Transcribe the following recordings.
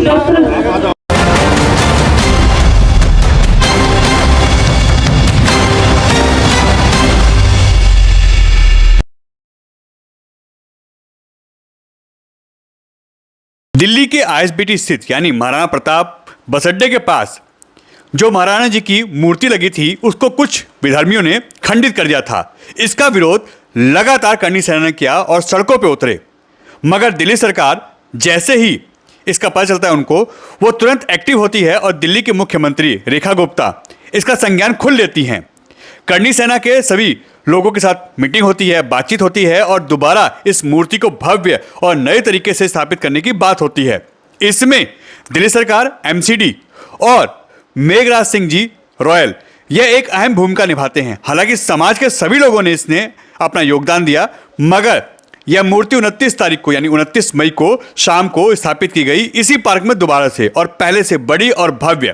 शस्त्र दिल्ली के आईएसबीटी स्थित यानी महाराणा प्रताप बस अड्डे के पास जो महाराणा जी की मूर्ति लगी थी उसको कुछ विधर्मियों ने खंडित कर दिया था। इसका विरोध लगातार करनी सेना ने किया और सड़कों पे उतरे, मगर दिल्ली सरकार जैसे ही इसका पता चलता है उनको, वो तुरंत एक्टिव होती है और दिल्ली के मुख्यमंत्री रेखा गुप्ता इसका संज्ञान खुद लेती हैं। करनी सेना के सभी लोगों के साथ मीटिंग होती है, बातचीत होती है और दोबारा इस मूर्ति को भव्य और नए तरीके से स्थापित करने की बात होती है। इसमें दिल्ली सरकार, एमसीडी और मेघराज सिंह जी रॉयल यह एक अहम भूमिका निभाते हैं। हालांकि समाज के सभी लोगों ने इसने अपना योगदान दिया, मगर यह मूर्ति 29 तारीख को यानी 29 मई को शाम को स्थापित की गई इसी पार्क में दोबारा से और पहले से बड़ी और भव्य।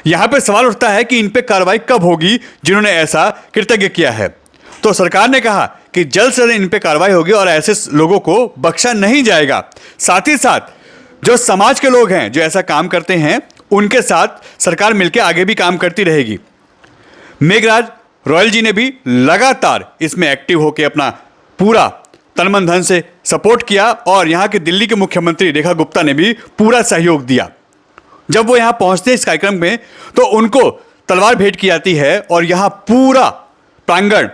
यहां पे सवाल उठता है कि इन पे कार्रवाई कब होगी जिन्होंने ऐसा कृतज्ञ किया है। तो सरकार ने कहा कि जल्द से जल्द इन पे कार्रवाई होगी और ऐसे लोगों को बख्शा नहीं जाएगा। साथ ही साथ जो समाज के लोग हैं जो ऐसा काम करते हैं उनके साथ सरकार मिलकर आगे भी काम करती रहेगी। मेघराज रॉयल जी ने भी लगातार इसमें एक्टिव होकर अपना पूरा तन मन धन से सपोर्ट किया और यहाँ के दिल्ली के मुख्यमंत्री रेखा गुप्ता ने भी पूरा सहयोग दिया। जब वो यहाँ पहुँचते हैं इस कार्यक्रम में तो उनको तलवार भेंट की जाती है और यहाँ पूरा प्रांगण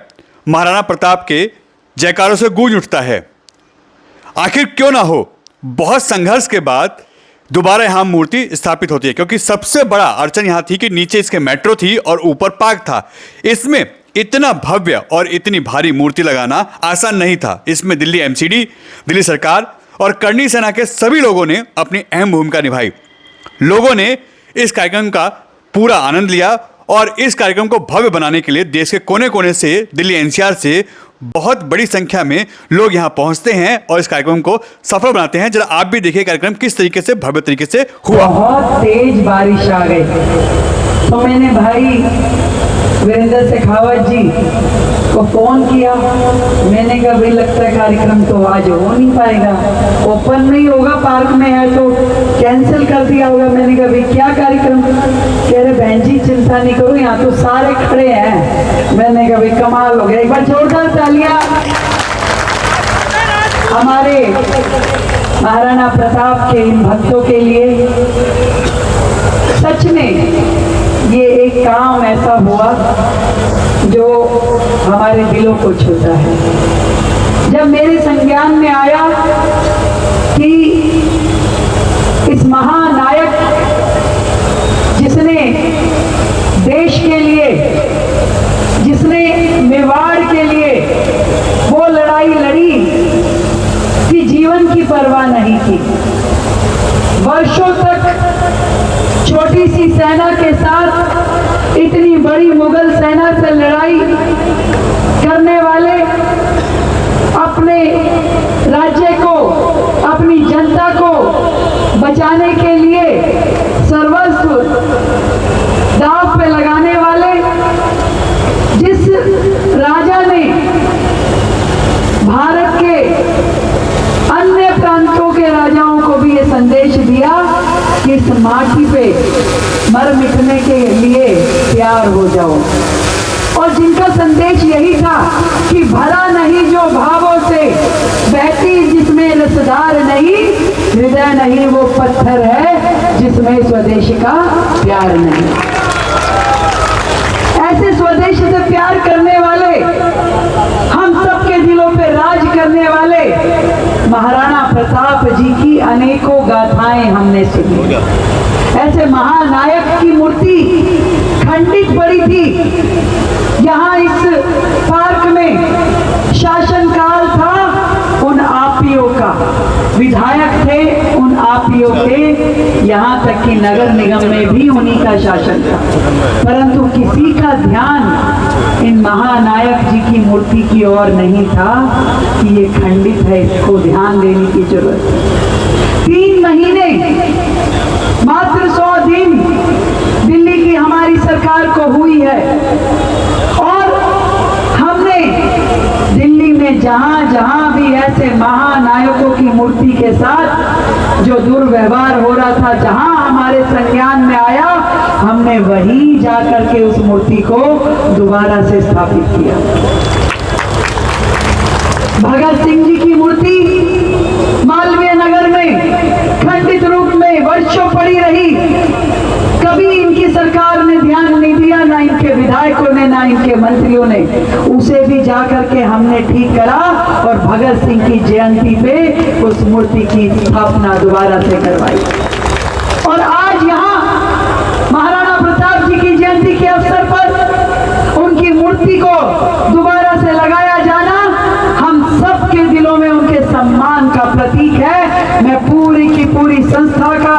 महाराणा प्रताप के जयकारों से गूंज उठता है। आखिर क्यों ना हो, बहुत संघर्ष के बाद दोबारा यहाँ मूर्ति स्थापित होती है, क्योंकि सबसे बड़ा अड़चन यहाँ थी कि नीचे इसके मेट्रो थी और ऊपर पार्क था। इसमें इतना भव्य और इतनी भारी मूर्ति लगाना आसान नहीं था। इसमें दिल्ली एमसीडी, दिल्ली सरकार और करनी सेना के सभी लोगों ने अपनी अहम भूमिका निभाई। लोगों ने इस कार्यक्रम का पूरा आनंद लिया और इस कार्यक्रम को भव्य बनाने के लिए देश के कोने कोने से, दिल्ली एनसीआर से बहुत बड़ी संख्या में लोग यहाँ पहुँचते हैं और इस कार्यक्रम को सफल बनाते हैं। जरा आप भी देखिए कार्यक्रम किस तरीके से भव्य तरीके से हुआ। बहुत तेज बारिश आ गई तो मैंने भाई वीरेंद्र शेखावत जी को फोन किया। मैंने कहा भाई लगता है कार्यक्रम तो आज हो नहीं पाएगा, ओपन नहीं होगा, पार्क में है तो कैंसिल कर दिया होगा। मैंने कहा भाई क्या कार्यक्रम? कह रहे बहन जी चिंता नहीं करो, यहाँ तो सारे खड़े हैं। मैंने कहा भाई कमाल हो गया, एक बार जोरदार तालियां हमारे महाराणा प्रताप के इन भक्तों के लिए। सच में ये एक काम ऐसा हुआ जो हमारे दिलों को छूता है। जब मेरे संज्ञान में आया कि इस महानायक जिसने देश के लिए, जिसने मेवाड़ के लिए वो लड़ाई लड़ी कि जीवन की परवाह नहीं की, वर्षों तक छोटी सी सेना के साथ इतनी बड़ी मुगल सेना से लड़ाई करने वाले, अपने राज्य को, अपनी जनता को बचाने के लिए सर्वस्व दांव पे लगाने वाले, जिस राजा ने भारत के अन्य प्रांतों के राजाओं को भी ये संदेश दिया कि इस माटी पे मर मिटने के लिए तैयार हो जाओ, और जिनका संदेश यही था कि भरा नहीं जो भावों से, बहती जिसमें रसदार नहीं, हृदय नहीं वो पत्थर है जिसमें स्वदेश का प्यार नहीं। ऐसे स्वदेश से प्यार करने वाले, हम सबके दिलों पे राज करने वाले महाराणा प्रताप जी की अनेकों गाथाएं हमने सुनी। ऐसे महानायक की मूर्ति खंडित पड़ी थी। यहाँ इस पार्क में शासनकाल था उन आपियों का, विधायक थे उन आपियों के, यहाँ तक कि नगर निगम में भी उन्हीं का शासन था, परंतु किसी का ध्यान इन महानायक जी की मूर्ति की ओर नहीं था कि ये खंडित है, इसको ध्यान देने की जरूरत है। 3 महीने, मात्र 100 दिन दिल्ली की हमारी सरकार को हुई है और हमने दिल्ली में जहां जहां भी ऐसे महानायकों की मूर्ति के साथ जो दुर्व्यवहार हो रहा था, जहां हमारे संज्ञान में आया, हमने वहीं जाकर के उस मूर्ति को दोबारा से स्थापित किया। भगत सिंह जी की मूर्ति मालवीय नगर में खंडित रूप में वर्षों पड़ी रही। कभी इनकी सरकार ने ध्यान नहीं दिया, ना इनके विधायकों ने, ना इनके मंत्रियों ने। उसे भी जाकर के हमने ठीक करा और भगत सिंह की जयंती पे उस मूर्ति की स्थापना दोबारा से करवाई। और आज यहाँ महाराणा प्रताप जी की जयंती के अवसर पर उनकी मूर्ति को दोबारा से लगाया जाना हम सबके दिलों में उनके सम्मान का प्रतीक है। मैं पूरी की पूरी संस्था का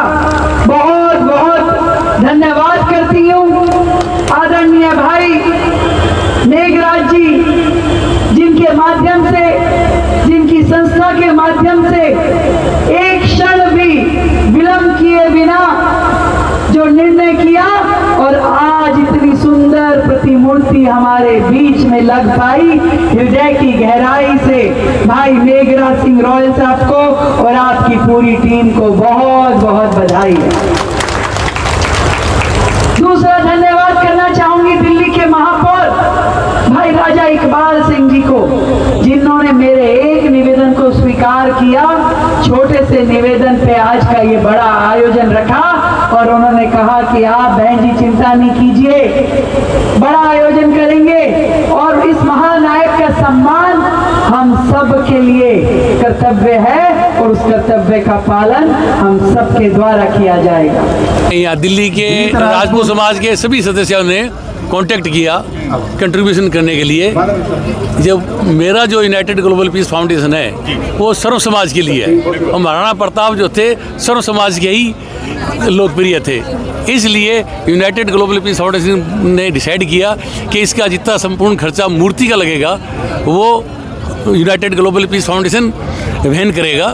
बहुत बहुत धन्यवाद करती हूँ। आदरणीय भाई मेघराज जी, जिनके माध्यम से, जिनकी संस्था के माध्यम से एक क्षण भी विलंब किए बिना जो निर्णय किया और आज इतनी सुंदर प्रतिमूर्ति हमारे बीच में लग पाई, हृदय की गहराई से भाई मेघराज सिंह रॉयल साहब को और आपकी पूरी टीम को बहुत बहुत बधाई है। दूसरा धन्यवाद करना चाहूंगी दिल्ली के महापौर भाई राजा इकबाल सिंह जी को, जिन्होंने मेरे एक निवेदन को स्वीकार किया। छोटे से निवेदन पे आज का ये बड़ा आयोजन रखा और उन्होंने कहा कि आप बहन जी चिंता नहीं कीजिए, बड़ा आयोजन करेंगे और इस महानायक का सम्मान हम सब के लिए कर्तव्य है और उस कर्तव्य का पालन हम सबके द्वारा किया जाएगा। यहाँ दिल्ली के राजपूत समाज के सभी सदस्यों ने कांटेक्ट किया कंट्रीब्यूशन करने के लिए। जब मेरा जो यूनाइटेड ग्लोबल पीस फाउंडेशन है वो सर्व समाज के लिए है और महाराणा प्रताप जो थे सर्व समाज के ही लोकप्रिय थे, इसलिए यूनाइटेड ग्लोबल पीस फाउंडेशन ने डिसाइड किया कि इसका जितना संपूर्ण खर्चा मूर्ति का लगेगा वो यूनाइटेड ग्लोबल पीस फाउंडेशन वहन करेगा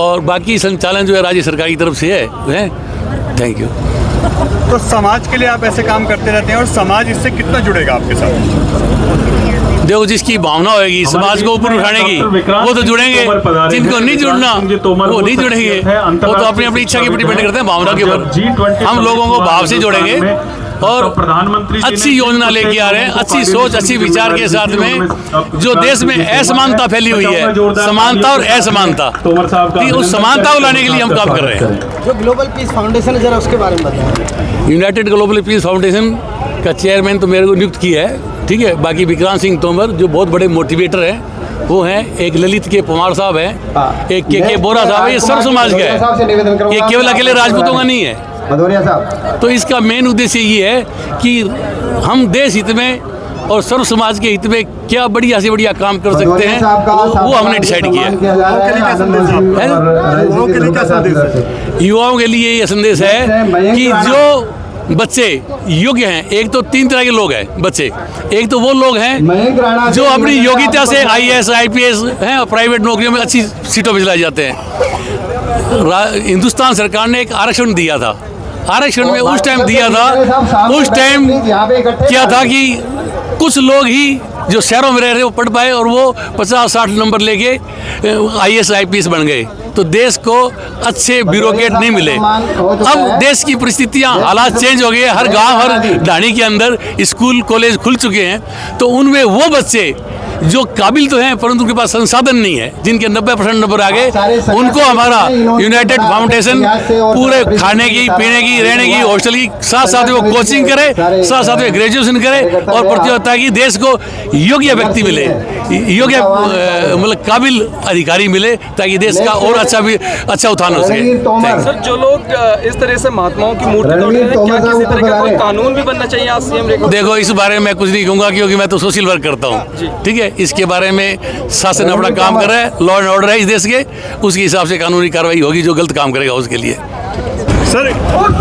और बाकी संचालन जो है राज्य सरकार की तरफ से है। Thank you. तो समाज के लिए आप ऐसे काम करते रहते हैं और समाज इससे कितना जुड़ेगा आपके साथ? देखो, जिसकी भावना होगी समाज को ऊपर उठाने की वो तो जुड़ेंगे, जिनको नहीं जुड़ना वो नहीं जुड़ेंगे। वो तो अपनी अपनी इच्छा के ऊपर डिपेंड करते हैं, भावना के ऊपर। हम लोगों को भाव से जोड़ेंगे और प्रधानमंत्री अच्छी योजना लेके आ रहे हैं, अच्छी सोच, अच्छी विचार के साथ में। जो देश में असमानता फैली हुई है, समानता और असमानता, उस समानता को लाने के लिए हम काम कर रहे हैं। जो ग्लोबल पीस फाउंडेशन है, जरा उसके बारे में बताएं। यूनाइटेड ग्लोबल पीस फाउंडेशन का चेयरमैन तो मेरे को नियुक्त किया है, ठीक है। बाकी विक्रांत सिंह तोमर जो बहुत बड़े मोटिवेटर हैं वो हैं, एक ललित के पवार साहब हैं, एक के बोरा साहब है। ये सर्व समाज का है, ये केवल अकेले राजपूतों का नहीं है। भदौरिया साहब, तो इसका मेन उद्देश्य ये है कि हम देश हित में और सर्व समाज के हित में क्या बढ़िया से बढ़िया काम कर सकते हैं, वो हमने डिसाइड किया है। युवाओं के लिए ये संदेश है कि जो बच्चे योग्य हैं, एक तो 3 तरह के लोग हैं बच्चे। एक तो वो लोग हैं जो अपनी योग्यता से IAS IPS हैं और प्राइवेट नौकरियों में अच्छी सीटों पर चलाए जाते हैं। हिंदुस्तान सरकार ने एक आरक्षण दिया था, आरक्षण में उस टाइम दिया था, उस टाइम क्या था कि कुछ लोग ही जो शहरों में रह रहे वो पढ़ पाए और वो 50-60 नंबर लेके IAS IPS बन गए। तो देश को अच्छे ब्यूरोक्रेट नहीं मिले। अब देश की परिस्थितियां, हालात चेंज हो गए, हर गांव, हर ढाणी के अंदर स्कूल कॉलेज खुल चुके हैं। तो उनमें वो बच्चे जो काबिल तो हैं परंतु उनके पास संसाधन नहीं है, जिनके 90% नंबर आ गए, उनको हमारा यूनाइटेड फाउंडेशन पूरे खाने की, पीने की, रहने की, हॉस्टल की, साथ साथ में वो कोचिंग करे, साथ साथ में ग्रेजुएशन करे और प्रतियोगिता की देश को योग्य व्यक्ति मिले, योग्य मतलब काबिल अधिकारी मिले, ताकि देश का और अच्छा उत्थान हो सके। सर, जो लोग इस तरह से महात्माओं की मूर्ति तोड़ रहे हैं, क्या किसी तरह का कोई कानून भी बनना चाहिए आज CM? देखो, इस बारे में कुछ नहीं कहूँगा क्योंकि मैं तो सोशल वर्क करता हूँ, ठीक है। इसके बारे में शासन अपना काम कर रहा है, लॉ एंड ऑर्डर है इस देश के, उसके हिसाब से कानूनी कार्रवाई होगी। जो गलत काम करेगा उसके लिए। सर,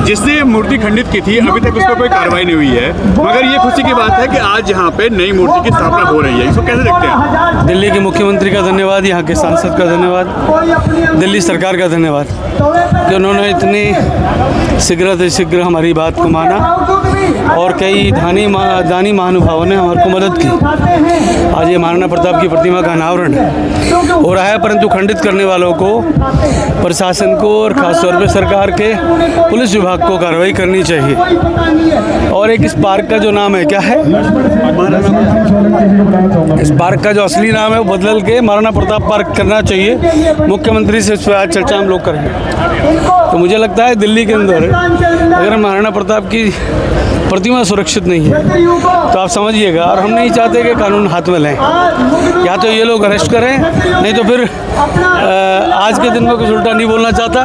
जिसने मूर्ति खंडित की थी अभी तक उस पर कोई कार्रवाई नहीं हुई है, मगर ये खुशी की बात है कि आज यहाँ पे नई मूर्ति की स्थापना हो रही है। इसको कैसे देखते हैं? दिल्ली के मुख्यमंत्री का धन्यवाद, यहाँ के सांसद का धन्यवाद, दिल्ली सरकार का धन्यवाद कि उन्होंने इतनी शीघ्र से शीघ्र हमारी बात को माना और कई दानी महानुभावों ने हमारे को मदद की। आज ये महाराणा प्रताप की प्रतिमा का अनावरण हो रहा है, परंतु खंडित करने वालों को, प्रशासन को और ख़ासतौर पर सरकार के पुलिस विभाग को कार्रवाई करनी चाहिए। और एक इस पार्क का जो नाम है, क्या है इस पार्क का जो असली नाम है, वो बदल के महाराणा प्रताप पार्क करना चाहिए। मुख्यमंत्री से इस पर आज चर्चा हम लोग करेंगे। तो मुझे लगता है दिल्ली के अंदर अगर महाराणा प्रताप की प्रतिमा सुरक्षित नहीं है तो आप समझिएगा, और हम नहीं चाहते कि कानून हाथ में लें। या तो ये लोग अरेस्ट करें, नहीं तो फिर आज के दिन में कुछ उल्टा नहीं बोलना चाहता।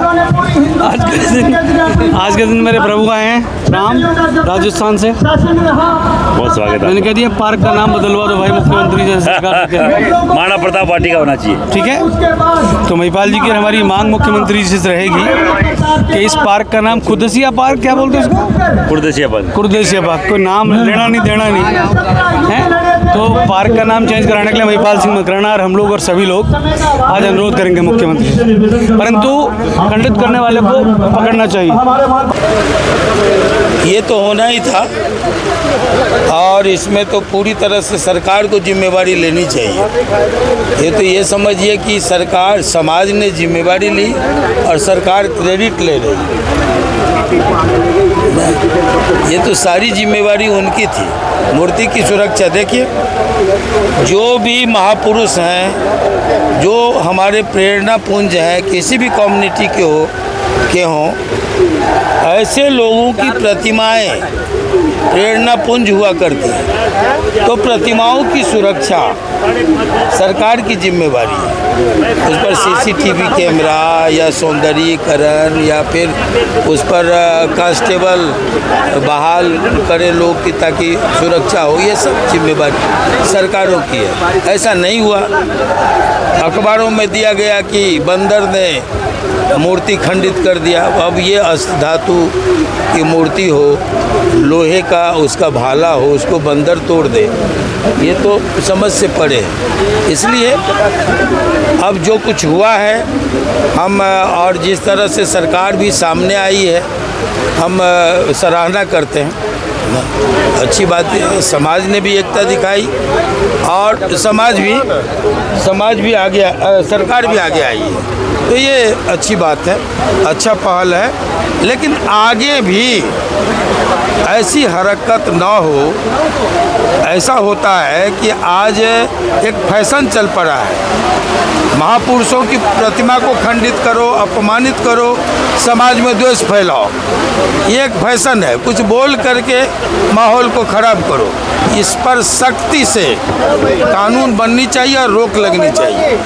आज के दिन मेरे प्रभु आए हैं राम राजस्थान से, बहुत स्वागत है। मैंने कह दिया पार्क का नाम बदलवा दो भाई, मुख्यमंत्री से सरकार महाराणा प्रताप वाटिका होना चाहिए। ठीक है। तो महिपाल जी की हमारी मांग मुख्यमंत्री जी से रहेगी कि इस पार्क का नाम खुदसिया पार्क, क्या बोलते हैं उसको, कुर्देसिया पार्क, कोई नाम लेना नहीं देना नहीं है। तो पार्क का नाम चेंज कराने के लिए महिपाल सिंह मकराना और हम लोग और सभी लोग आज अनुरोध करेंगे मुख्यमंत्री से, परंतु खंडित करने वाले को पकड़ना चाहिए। ये तो होना ही था, और इसमें तो पूरी तरह से सरकार को जिम्मेवारी लेनी चाहिए। ये तो ये समझिए कि सरकार, समाज ने जिम्मेवारी ली और सरकार क्रेडिट ले रही। ये तो सारी जिम्मेवारी उनकी थी। मूर्ति की सुरक्षा देखिए, जो भी महापुरुष हैं, जो हमारे प्रेरणा पुंज हैं, किसी भी कम्युनिटी के हों, ऐसे लोगों की प्रतिमाएं प्रेरणा पुंज हुआ करती है। तो प्रतिमाओं की सुरक्षा सरकार की जिम्मेवारी है। उस पर सीसीटीवी कैमरा या सौंदर्यीकरण या फिर उस पर कांस्टेबल बहाल करे लोग की ताकि सुरक्षा हो, ये सब जिम्मेवारी सरकारों की है। ऐसा नहीं हुआ। अखबारों में दिया गया कि बंदर ने मूर्ति खंडित कर दिया। अब ये धातु की मूर्ति हो, लोहे का उसका भाला हो, उसको बंदर तोड़ दे, ये तो समझ से परे है। इसलिए अब जो कुछ हुआ है, हम और जिस तरह से सरकार भी सामने आई है, हम सराहना करते हैं। अच्छी बात है, समाज ने भी एकता दिखाई और समाज भी आगे, सरकार भी आगे आई है। तो ये अच्छी बात है, अच्छा पहल है, लेकिन आगे भी ऐसी हरकत ना हो। ऐसा होता है कि आज एक फैशन चल पड़ा है, महापुरुषों की प्रतिमा को खंडित करो, अपमानित करो, समाज में द्वेष फैलाओ। ये एक फैशन है, कुछ बोल करके माहौल को खराब करो। इस पर सख्ती से कानून बननी चाहिए और रोक लगनी चाहिए।